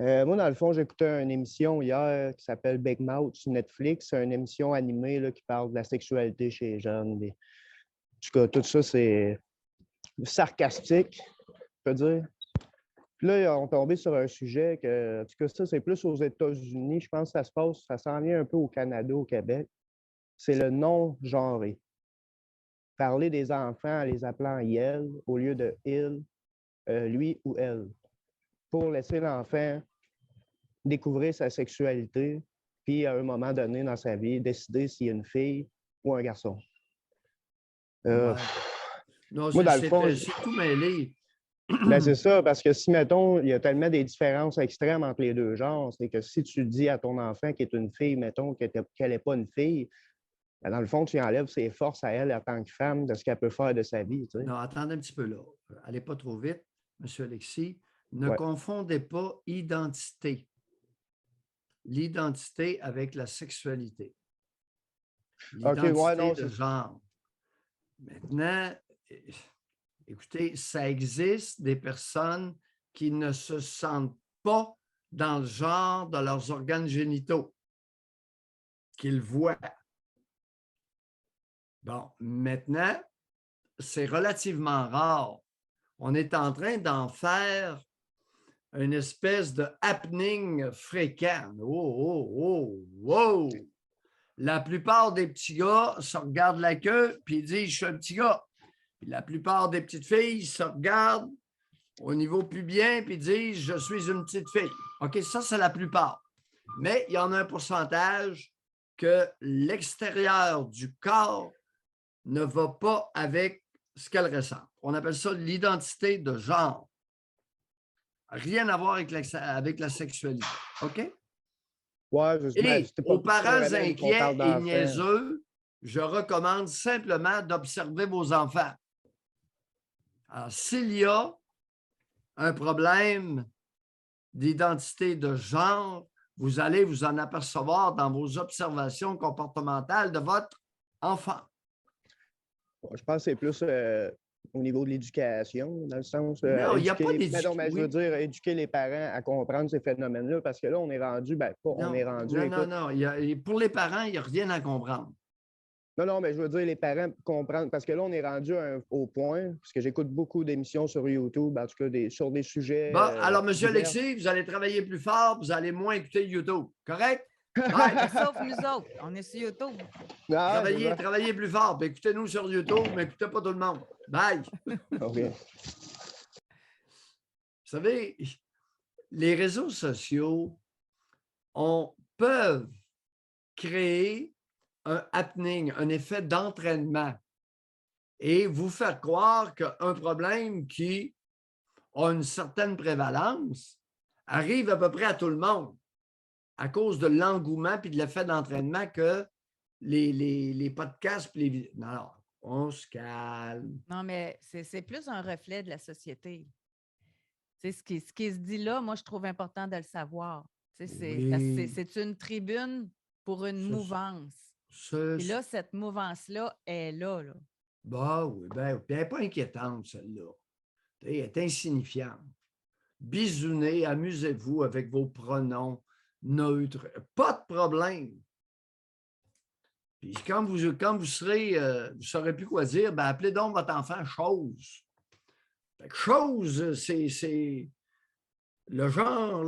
Moi, dans le fond, j'écoutais une émission hier qui s'appelle Big Mouth sur Netflix. C'est une émission animée là, qui parle de la sexualité chez les jeunes. En tout cas, tout ça, c'est sarcastique, je peux dire. Puis là, ils ont tombé sur un sujet que, en tout cas, ça, c'est plus aux États-Unis. Je pense que ça se passe, ça s'en vient un peu au Canada, au Québec. C'est le non-genré. Parler des enfants en les appelant "il" au lieu de "il", lui ou elle. Pour laisser l'enfant découvrir sa sexualité, puis à un moment donné dans sa vie, décider s'il y a une fille ou un garçon. Ouais. Non, Moi, dans le fond, c'est tout mêlé. ben c'est ça, parce que si, mettons, il y a tellement des différences extrêmes entre les deux genres, c'est que si tu dis à ton enfant qu'elle est une fille, mettons, qu'elle n'est pas une fille, ben dans le fond, tu enlèves ses forces à elle en tant que femme de ce qu'elle peut faire de sa vie. Tu sais. Non, attendez un petit peu là. Allez pas trop vite, M. Alexis. Ne Ouais. confondez pas identité. L'identité avec la sexualité. OK, L'identité ouais, non, de genre. Maintenant, écoutez, ça existe des personnes qui ne se sentent pas dans le genre de leurs organes génitaux, qu'ils voient. Bon, maintenant, c'est relativement rare. On est en train d'en faire une espèce de happening fréquent. Oh, oh, oh, wow! La plupart des petits gars se regardent la queue puis ils disent « je suis un petit gars ». Puis la plupart des petites filles se regardent au niveau pubien puis disent « je suis une petite fille ». OK, ça, c'est la plupart. Mais il y en a un pourcentage que l'extérieur du corps ne va pas avec ce qu'elle ressent. On appelle ça l'identité de genre. Rien à voir avec la sexualité. OK? Ouais, ben, Et c'était pas aux plus parents vraiment vu qu'on inquiets parle et d'enfants. niaiseux, je recommande simplement d'observer vos enfants. Alors, s'il y a un problème d'identité de genre, vous allez vous en apercevoir dans vos observations comportementales de votre enfant. Je pense que c'est plus au niveau de l'éducation, dans le sens Non, il n'y a pas éduquer. d'éducation. Mais je veux Oui. dire, éduquer les parents à comprendre ces phénomènes-là, parce que là, on est rendu, ben, pas on est Non, rendu, non, non, écoute. non. Pour les parents, il n'y a rien à comprendre. Non, mais je veux dire, les parents comprendre, parce que là, on est rendu au point, parce que j'écoute beaucoup d'émissions sur YouTube, en tout cas sur des sujets Bon, alors, M. divers. Alexis, vous allez travailler plus fort, vous allez moins écouter YouTube. Correct? Ben, sauf nous autres, on est sur YouTube. Ah, c'est ça. Travaillez plus fort. Puis écoutez-nous sur YouTube, mais écoutez pas tout le monde. Bye! OK. Vous savez, les réseaux sociaux peuvent créer un happening, un effet d'entraînement et vous faire croire qu'un problème qui a une certaine prévalence arrive à peu près à tout le monde à cause de l'engouement et de l'effet d'entraînement que les podcasts. Non, on se calme. Non, mais c'est plus un reflet de la société. Ce qui se dit là, moi, je trouve important de le savoir. Oui. C'est une tribune pour une mouvance. Puis là, cette mouvance-là est là. Bah oui, ben, elle n'est pas inquiétante, celle-là. Elle est insignifiante. Bisounez, amusez-vous avec vos pronoms neutres. Pas de problème. Puis quand vous serez, vous ne saurez plus quoi dire, ben appelez donc votre enfant chose. Chose, c'est le genre,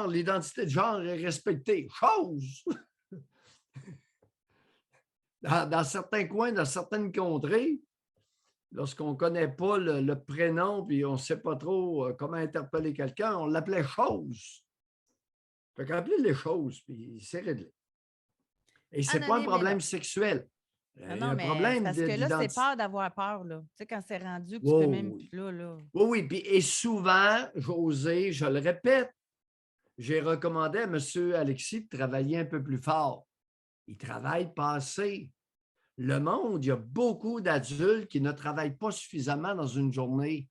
l'identité de genre est respectée. Chose! Dans certains coins, dans certaines contrées, lorsqu'on ne connaît pas le prénom puis on ne sait pas trop comment interpeller quelqu'un, on l'appelait chose. Fait qu'appelez les choses, puis c'est réglé. Et ce n'est pas un problème sexuel. Non, il y a un problème parce que là, c'est peur d'avoir peur. Là. Tu sais, quand c'est rendu que tu peux même plus là. Oui. Et souvent, José, je le répète, j'ai recommandé à M. Alexis de travailler un peu plus fort. Il travaille pas assez. Le monde, il y a beaucoup d'adultes qui ne travaillent pas suffisamment dans une journée.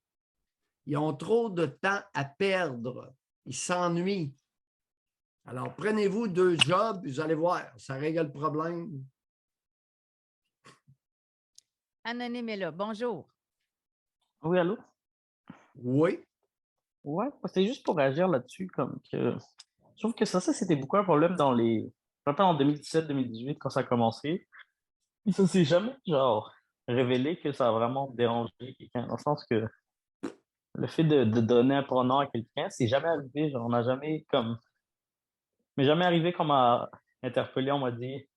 Ils ont trop de temps à perdre. Ils s'ennuient. Alors, prenez-vous 2 jobs, puis vous allez voir, ça règle le problème. Anonyme est là. Bonjour. Oui, allô? Oui. Ouais, c'est juste pour réagir là-dessus, comme que je trouve que ça, c'était beaucoup un problème dans les je me rappelle en 2017-2018 quand ça a commencé. Et ça s'est jamais, genre, révélé que ça a vraiment dérangé quelqu'un. Dans le sens que le fait de donner un pronom à quelqu'un, c'est jamais arrivé. Genre, on n'a jamais comme. Mais jamais arrivé qu'on m'a interpellé, on m'a dit,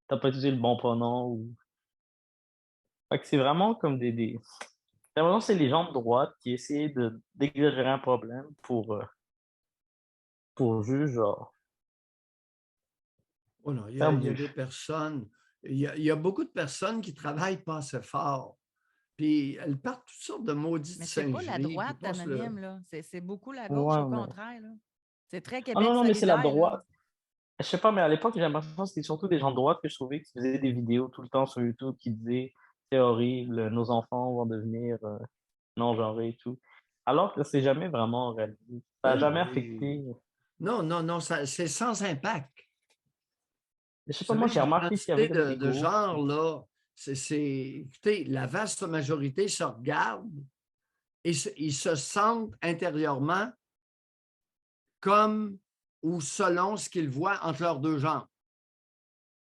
t'as pas utilisé le bon pronom. Ou... Fait que c'est vraiment comme des. J'ai l'impression que c'est les gens de droite qui essaient d'exagérer un problème pour juste, genre, Oh non, faire il y a du. des personnes, il y a beaucoup de personnes qui travaillent pas assez fort. Puis elles partent toutes sortes de maudites Mais c'est pas la singeries, puis droite passent le. anonyme, là. C'est beaucoup la gauche, au Ouais, mais. contraire, là. C'est très Ah Québec non, non, mais c'est la solidaire, là. droite. Je sais pas, mais à l'époque, j'ai l'impression que c'était surtout des gens de droite que je trouvais qui faisaient des vidéos tout le temps sur YouTube qui disaient c'est horrible, nos enfants vont devenir non-genrés et tout. Alors que c'est jamais vraiment réalisé. Ça n'a Ben jamais oui. affecté. Non, non, non, c'est sans impact. Je sais Vous pas, moi, savez, j'ai remarqué qu'il y avait l'identité comme des de groupes. genre, là, écoutez, la vaste majorité se regarde et ils se sentent intérieurement comme ou selon ce qu'ils voient entre leurs deux jambes.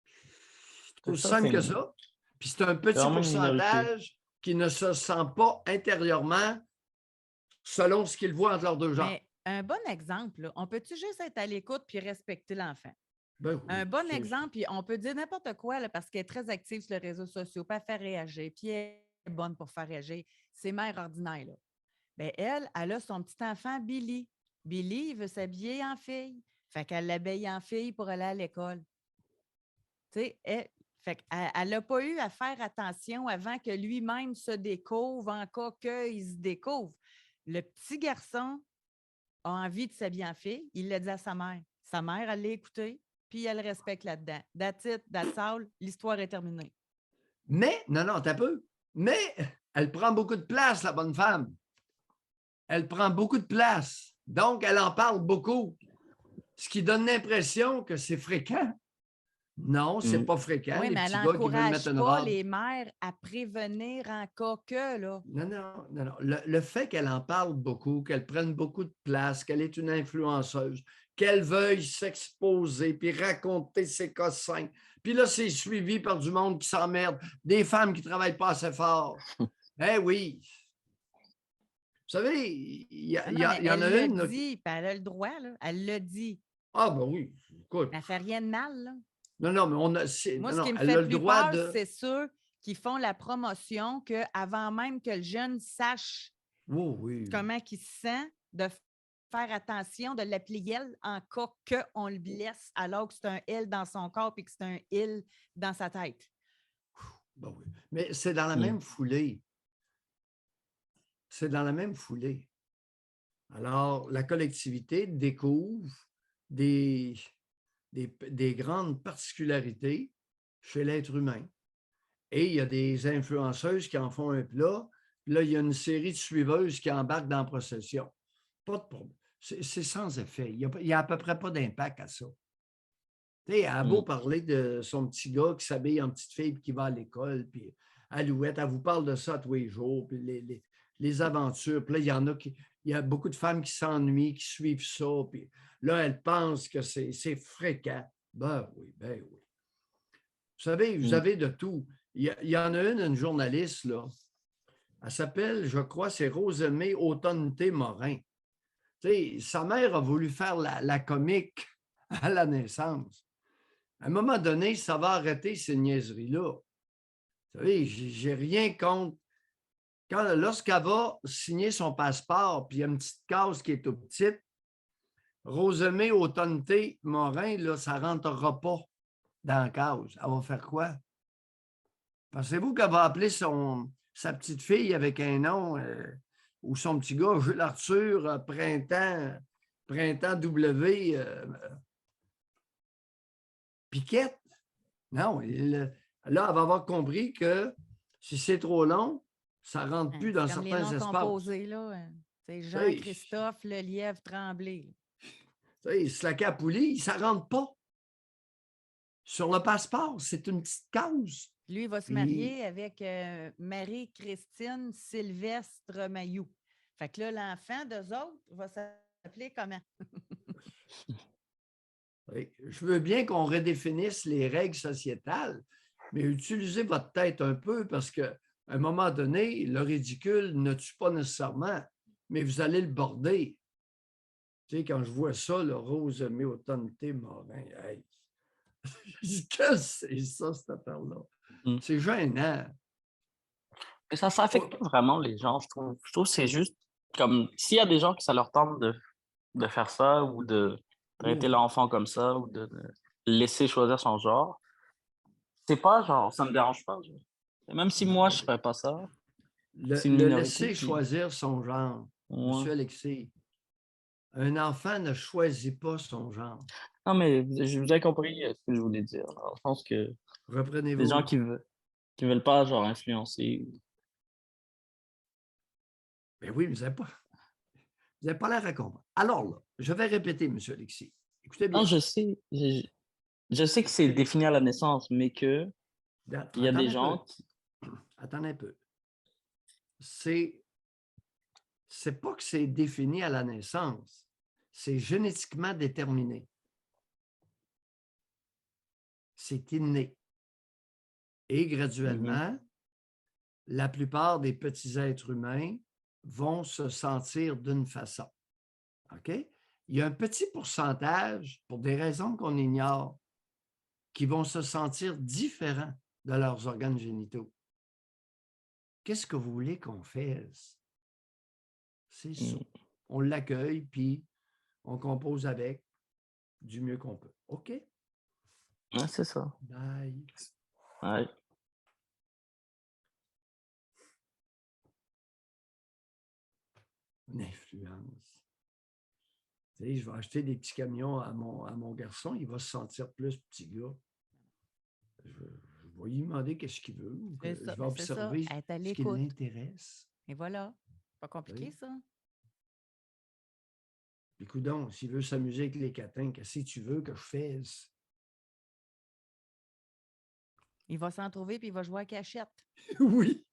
C'est C'est aussi ça, simple que ça. Puis c'est un c'est petit vraiment une minorité. pourcentage qui ne se sent pas intérieurement selon ce qu'ils voient entre leurs deux jambes. Mais un bon exemple, là, on peut-tu juste être à l'écoute puis respecter l'enfant? Ben Un oui, bon exemple, puis on peut dire n'importe quoi là, parce qu'elle est très active sur les réseaux sociaux, pas faire réagir, puis elle est bonne pour faire réagir. C'est mère ordinaire. Là. Bien, elle a son petit enfant Billy. Billy, il veut s'habiller en fille. Fait qu'elle l'habille en fille pour aller à l'école. Tu sais, elle n'a pas eu à faire attention avant que lui-même se découvre, en cas qu'il se découvre. Le petit garçon a envie de s'habiller en fille, il l'a dit à sa mère. Sa mère, elle l'a écouté, puis elle respecte là-dedans. That's it, that's all, l'histoire est terminée. Mais, non, non, t'as peu. Mais elle prend beaucoup de place, la bonne femme. Elle prend beaucoup de place. Donc, elle en parle beaucoup. Ce qui donne l'impression que c'est fréquent. Non, c'est Mm. pas fréquent, Oui, les mais elle petits gars qui veulent mettre n'encourage une pas robe. les mères à prévenir en cas que, là. Non, non, non, non. Le fait qu'elle en parle beaucoup, qu'elle prenne beaucoup de place, qu'elle est une influenceuse, qu'elle veuille s'exposer puis raconter ses cossins. Puis là, c'est suivi par du monde qui s'emmerde, des femmes qui ne travaillent pas assez fort. Eh oui. Vous savez, Non, non, mais il y en a elle le une. Là, dit, puis elle a le droit, là. Elle le dit. ah, ben oui, écoute. Elle ne fait rien de mal, là. Non, non, mais Moi, non, ce non, qui me elle fait a le plus droit peur, de. c'est ceux qui font la promotion qu'avant même que le jeune sache Oh, oui. comment il se sent, de faire attention, de l'appeler elle en cas qu'on le blesse, alors que c'est un elle dans son corps et que c'est un il dans sa tête. Ben oui. Mais c'est dans la Mm. même foulée. C'est dans la même foulée. Alors, la collectivité découvre des, des grandes particularités chez l'être humain. Et il y a des influenceuses qui en font un plat. Là, il y a une série de suiveuses qui embarquent dans la procession. Pas de problème. C'est sans effet. Il n'y a à peu près pas d'impact à ça. Tu sais, elle a beau Mm. parler de son petit gars qui s'habille en petite fille et qui va à l'école, puis Alouette, elle vous parle de ça tous les jours, puis les aventures. Puis là, il y a beaucoup de femmes qui s'ennuient, qui suivent ça, puis là, elles pensent que c'est fréquent. Ben oui, ben oui. Vous savez, vous Mm. avez de tout. Il y en a une journaliste, là. Elle s'appelle, je crois, c'est Rosemée Autonneté-Morin. Tu sais, sa mère a voulu faire la comique à la naissance. À un moment donné, ça va arrêter ces niaiseries-là. Vous savez, j'ai rien contre. Lorsqu'elle va signer son passeport, puis il y a une petite case qui est tout petite, Rosemée Autonneté Morin, là, ça ne rentrera pas dans la case. Elle va faire quoi? Pensez-vous qu'elle va appeler sa petite fille avec un nom ou son petit gars, Jules Arthur, Printemps W, Piquette? Non, là, elle va avoir compris que si c'est trop long, ça ne rentre plus dans C'est comme les certains noms espaces. composés, là. C'est Hey. Jean-Christophe Lelièvre Tremblay. Slack-à-poulie, ça ne rentre pas. Sur le passeport, c'est une petite case. Lui, il va se Puis- marier avec Marie-Christine Sylvestre Mailloux. Fait que là, l'enfant d'eux autres va s'appeler comment? Oui. Je veux bien qu'on redéfinisse les règles sociétales, mais utilisez votre tête un peu parce qu'à un moment donné, le ridicule ne tue pas nécessairement, mais vous allez le border. Tu sais, quand je vois ça, le Rose Méautonne Morin, hey, je dis que c'est ça, cette affaire-là. Mm. C'est gênant. Mais ça affecte Oh, pas vraiment les gens, je trouve. Je trouve que c'est juste comme s'il y a des gens qui ça leur tente de faire ça ou de traiter oui. l'enfant comme ça ou de laisser choisir son genre, c'est pas genre, ça me dérange pas. Genre. Même si moi, je ferais pas ça, c'est une Le minorité laisser qui. choisir son genre. Ouais. Monsieur Alexis, un enfant ne choisit pas son genre. Non, mais je vous ai compris ce que je voulais dire. Alors, je pense que des gens Reprenez-vous. qui veulent pas genre influencer. Ben oui, mais vous n'avez pas l'air à comprendre. Alors là, je vais répéter, monsieur Alexis. Écoutez Non, bien. je sais que c'est défini à la naissance, mais que il y a des Attendez un peu. gens qui. Attendez un peu. C'est pas que c'est défini à la naissance. C'est génétiquement déterminé. C'est inné. Et Mhm. graduellement, la plupart des petits êtres humains vont se sentir d'une façon. OK? Il y a un petit pourcentage, pour des raisons qu'on ignore, qui vont se sentir différents de leurs organes génitaux. Qu'est-ce que vous voulez qu'on fasse? C'est ça. Mm. On l'accueille, puis on compose avec du mieux qu'on peut. OK? Ouais, c'est ça. Bye. Ouais. Une influence. Tu sais, je vais acheter des petits camions à mon garçon, il va se sentir plus petit gars. Je vais lui demander qu'est-ce qu'il veut. C'est Je ça, vais mais c'est ça, observer être à ce qui l'écoute. l'intéresse. Et voilà. Pas compliqué, Oui. ça. Puis, coudonc, s'il veut s'amuser avec les catins, qu'est-ce que tu veux que je fasse? Il va s'en trouver puis il va jouer à cachette. Oui.